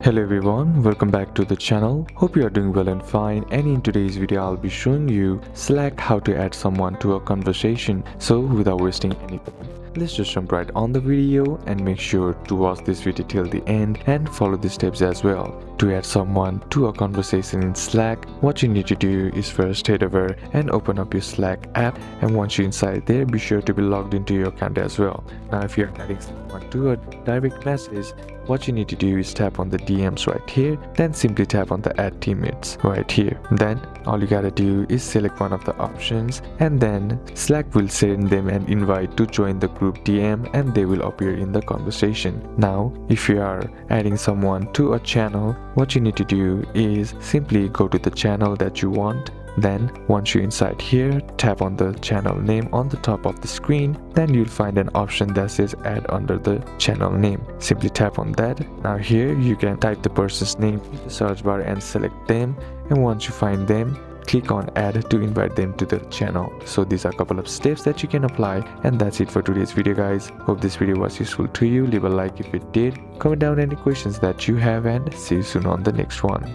Hello everyone, welcome back to the channel. Hope you are doing well and fine, and in today's video I'll be showing you select how to add someone to a conversation. So without wasting any time, let's just jump right on the video and make sure to watch this video till the end and follow the steps as well. To add someone to a conversation in Slack, what you need to do is first head over and open up your Slack app, and once you're inside there, be sure to be logged into your account as well. Now if you're adding someone to a direct message, what you need to do is tap on the DMs right here, then simply tap on the add teammates right here. Then all you gotta do is select one of the options, and then Slack will send them an invite to join the group DM and they will appear in the conversation. Now if you are adding someone to a channel, what you need to do is simply go to the channel that you want. Then once you're inside here, tap on the channel name on the top of the screen. Then you'll find an option that says add under the channel name. Simply tap on that. Now here you can type the person's name in the search bar and select them, and once you find them, click on add to invite them to the channel. So these are a couple of steps that you can apply, and that's it for today's video guys. Hope this video was useful to you. Leave a like if it did, comment down any questions that you have, and see you soon on the next one.